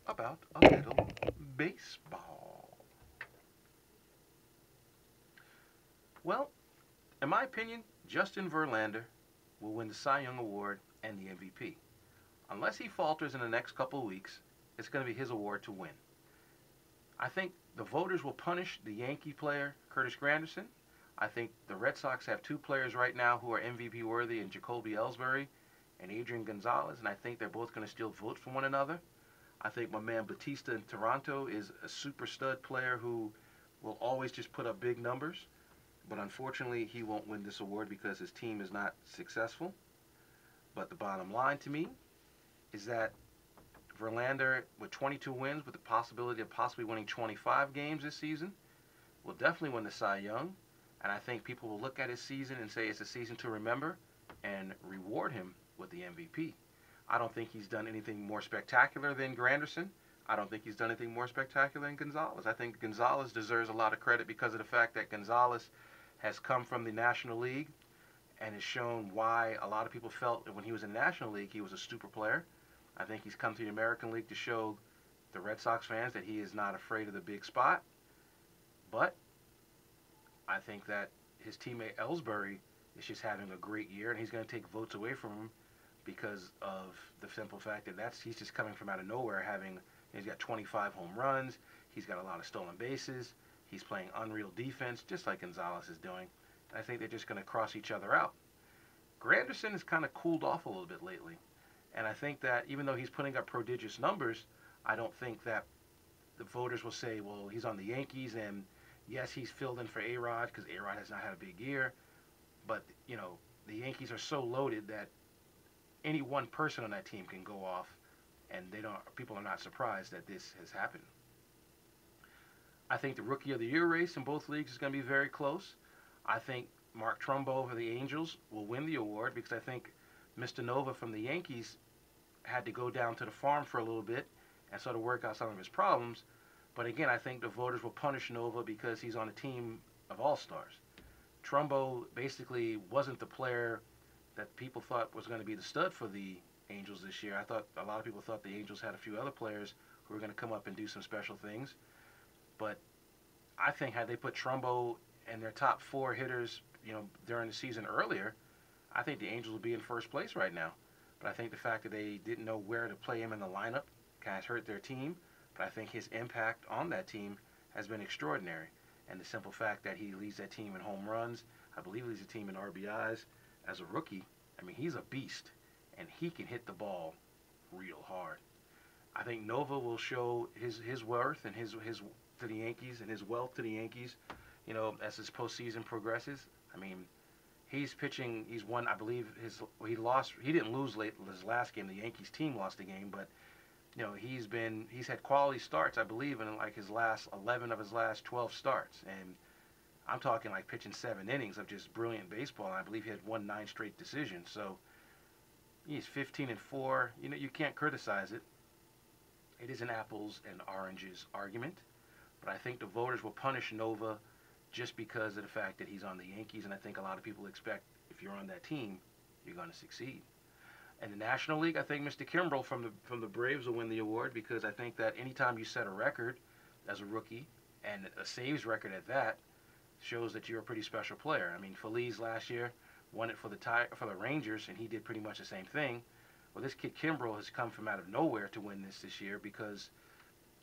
about a little baseball. Well, in my opinion, Justin Verlander will win the Cy Young Award and the MVP. Unless he falters in the next couple of weeks, it's going to be his award to win. I think the voters will punish the Yankee player, Curtis Granderson. I think the Red Sox have two players right now who are MVP worthy in Jacoby Ellsbury and Adrian Gonzalez, and I think they're both going to steal votes from one another. I think my man Batista in Toronto is a super stud player who will always just put up big numbers, but unfortunately he won't win this award because his team is not successful. But the bottom line to me is that Verlander, with 22 wins, with the possibility of possibly winning 25 games this season, will definitely win the Cy Young. And I think people will look at his season and say it's a season to remember and reward him with the MVP. I don't think he's done anything more spectacular than Granderson. I don't think he's done anything more spectacular than Gonzalez. I think Gonzalez deserves a lot of credit because of the fact that Gonzalez has come from the National League and has shown why a lot of people felt that when he was in the National League he was a super player. I think he's come to the American League to show the Red Sox fans that he is not afraid of the big spot. But I think that his teammate Ellsbury is just having a great year, and he's going to take votes away from him because of the simple fact that he's just coming from out of nowhere. He's got 25 home runs, he's got a lot of stolen bases, he's playing unreal defense, just like Gonzalez is doing. I think they're just going to cross each other out. Granderson has kind of cooled off a little bit lately, and I think that even though he's putting up prodigious numbers, I don't think that the voters will say, well, he's on the Yankees, and yes, he's filled in for A-Rod because A-Rod has not had a big year, but, the Yankees are so loaded that any one person on that team can go off, and people are not surprised that this has happened. I think the Rookie of the Year race in both leagues is going to be very close. I think Mark Trumbo for the Angels will win the award because I think Mr. Nova from the Yankees had to go down to the farm for a little bit and sort of work out some of his problems. But again, I think the voters will punish Nova because he's on a team of all-stars. Trumbo basically wasn't the player that people thought was going to be the stud for the Angels this year. I thought a lot of people thought the Angels had a few other players who were going to come up and do some special things. But I think had they put Trumbo and their top four hitters, during the season earlier, I think the Angels would be in first place right now. But I think the fact that they didn't know where to play him in the lineup kind of hurt their team. But I think his impact on that team has been extraordinary. And the simple fact that he leads that team in home runs, I believe he leads the team in RBIs as a rookie. I mean, he's a beast, and he can hit the ball real hard. I think Nova will show his worth and his to the Yankees and his wealth to the Yankees, as his postseason progresses. I mean, he's pitching. He's won. I believe he lost. He didn't lose late his last game. The Yankees team lost the game, but he's had quality starts. I believe in like his last 11 of his last 12 starts, and I'm talking like pitching 7 innings of just brilliant baseball. And I believe he had won 9 straight decisions. So he's 15-4. You can't criticize it. It is an apples and oranges argument, but I think the voters will punish Nova just because of the fact that he's on the Yankees, and I think a lot of people expect if you're on that team, you're going to succeed. In the National League, I think Mr. Kimbrel from the Braves will win the award because I think that anytime you set a record as a rookie, and a saves record at that, shows that you're a pretty special player. I mean, Feliz last year won it for the Rangers, and he did pretty much the same thing. Well, this kid Kimbrel has come from out of nowhere to win this year because,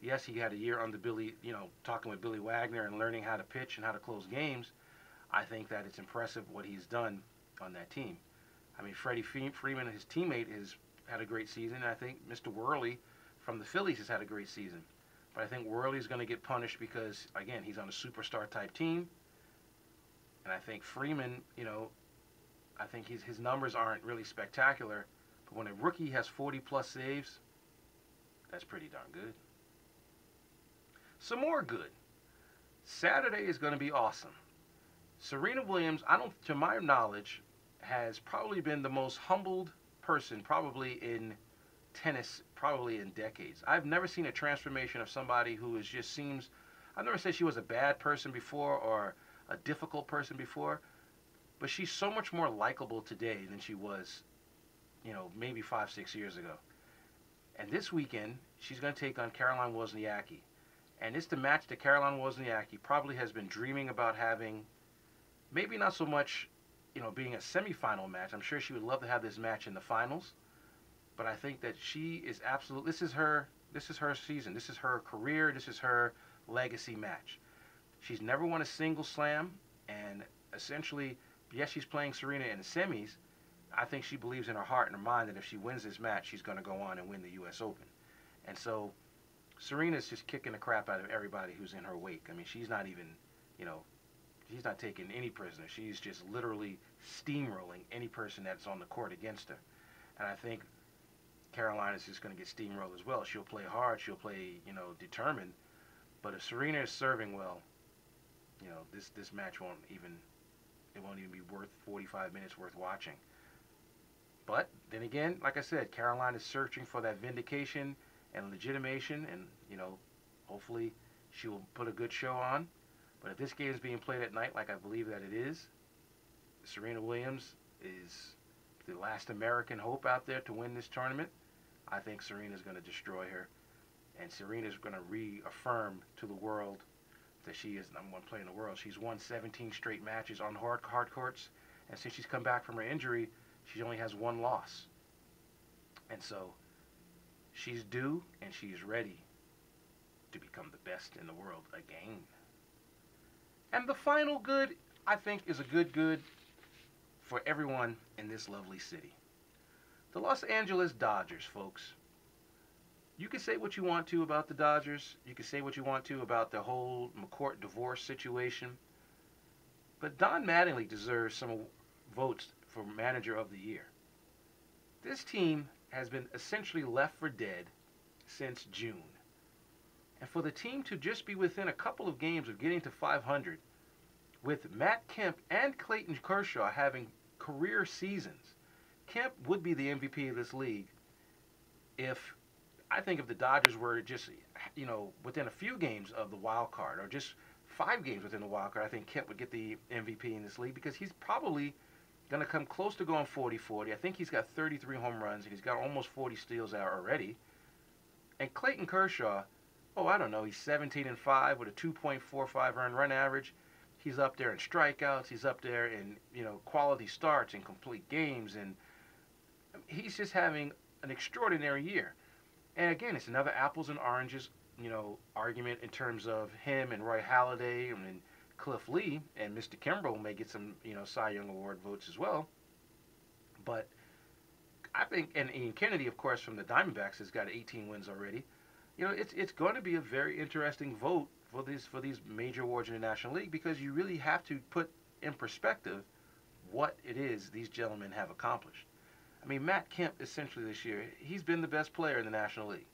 yes, he had a year under Billy, talking with Billy Wagner and learning how to pitch and how to close games. I think that it's impressive what he's done on that team. I mean, Freddie Freeman, his teammate, has had a great season. And I think Mr. Worley from the Phillies has had a great season. But I think Worley's going to get punished because, again, he's on a superstar type team. And I think Freeman, I think his numbers aren't really spectacular. But when a rookie has 40-plus saves, that's pretty darn good. Some more good. Saturday is going to be awesome. Serena Williams, to my knowledge, has probably been the most humbled person probably in tennis, probably in decades. I've never seen a transformation of somebody who seems, I've never said she was a bad person before or a difficult person before, but she's so much more likable today than she was, maybe 5, 6 years ago. And this weekend, she's going to take on Caroline Wozniacki. And it's the match that Caroline Wozniacki probably has been dreaming about having. Maybe not so much, being a semifinal match. I'm sure she would love to have this match in the finals. But I think that she is absolute. This is her. This is her season. This is her career. This is her legacy match. She's never won a single slam, and essentially, yes, she's playing Serena in the semis. I think she believes in her heart and her mind that if she wins this match, she's going to go on and win the U.S. Open. And so Serena's just kicking the crap out of everybody who's in her wake. I mean, she's not even, she's not taking any prisoner. She's just literally steamrolling any person that's on the court against her. And I think Caroline is just going to get steamrolled as well. She'll play hard. She'll play, determined. But if Serena is serving well, this match won't even be worth 45 minutes worth watching. But then again, like I said, Caroline is searching for that vindication and legitimation, and hopefully she will put a good show on. But if this game is being played at night, like I believe that it is, Serena Williams is the last American hope out there to win this tournament. I think Serena's going to destroy her, and Serena's going to reaffirm to the world that she is number one player in the world. She's won 17 straight matches on hard courts, and since she's come back from her injury, she only has one loss. And so she's due, and she's ready to become the best in the world again. And the final good, I think, is a good for everyone in this lovely city. The Los Angeles Dodgers, folks. You can say what you want to about the Dodgers. You can say what you want to about the whole McCourt divorce situation. But Don Mattingly deserves some votes for Manager of the Year. This team has been essentially left for dead since June. And for the team to just be within a couple of games of getting to 500, with Matt Kemp and Clayton Kershaw having career seasons, Kemp would be the MVP of this league if the Dodgers were just, within a few games of the wild card, or just 5 games within the wild card. I think Kemp would get the MVP in this league because he's probably going to come close to going 40-40. I think he's got 33 home runs, and he's got almost 40 steals out already. And Clayton Kershaw, I don't know, he's 17-5 with a 2.45 earned run average. He's up there in strikeouts. He's up there in, quality starts and complete games. And he's just having an extraordinary year. And again, it's another apples and oranges, argument in terms of him and Roy Halladay and Cliff Lee, and Mr. Kimbrel may get some, Cy Young Award votes as well. But I think, and Ian Kennedy, of course, from the Diamondbacks has got 18 wins already. It's going to be a very interesting vote for these major awards in the National League, because you really have to put in perspective what it is these gentlemen have accomplished. I mean, Matt Kemp, essentially this year, he's been the best player in the National League.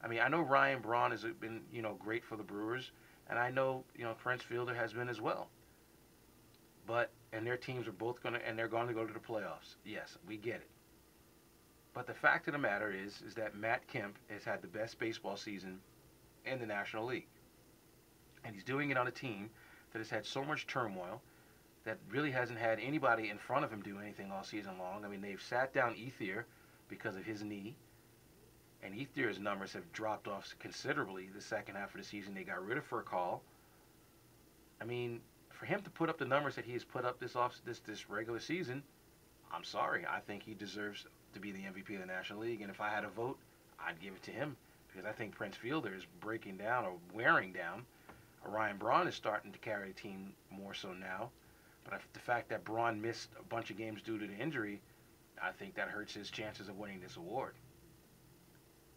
I mean, I know Ryan Braun has been, great for the Brewers, and I know, Prince Fielder has been as well. And their teams are both they're going to go to the playoffs. Yes, we get it. But the fact of the matter is that Matt Kemp has had the best baseball season in the National League. And he's doing it on a team that has had so much turmoil, that really hasn't had anybody in front of him do anything all season long. I mean, they've sat down Ethier because of his knee, and Ethier's numbers have dropped off considerably the second half of the season. They got rid of Furcal. I mean, for him to put up the numbers that he has put up this regular season, I'm sorry. I think he deserves to be the MVP of the National League, and if I had a vote, I'd give it to him, because I think Prince Fielder is breaking down or wearing down. Ryan Braun is starting to carry the team more so now. But the fact that Braun missed a bunch of games due to the injury, I think that hurts his chances of winning this award.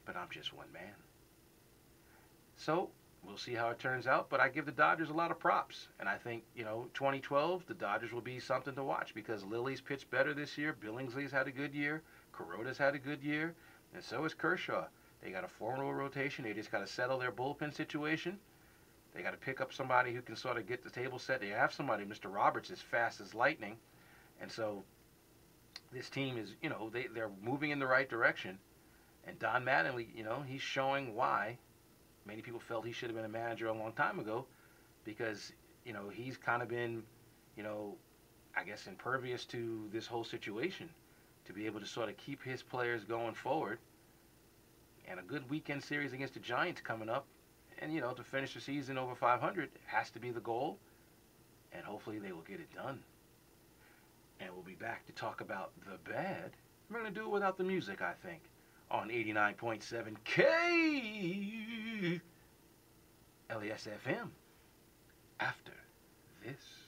But I'm just one man. So we'll see how it turns out. But I give the Dodgers a lot of props. And I think, 2012, the Dodgers will be something to watch, because Lily's pitched better this year. Billingsley's had a good year. Kuroda's had a good year. And so has Kershaw. They got a formidable rotation. They just got to settle their bullpen situation. They got to pick up somebody who can sort of get the table set. They have somebody, Mr. Roberts, as fast as lightning. And so this team is, they're moving in the right direction. And Don Mattingly, he's showing why many people felt he should have been a manager a long time ago, because, he's kind of been, I guess, impervious to this whole situation, to be able to sort of keep his players going forward And a good weekend series against the Giants coming up. And, you know, to finish the season over 500 has to be the goal. And hopefully they will get it done. And we'll be back to talk about the bad. We're going to do it without the music, I think, on 89.7 K LES FM after this.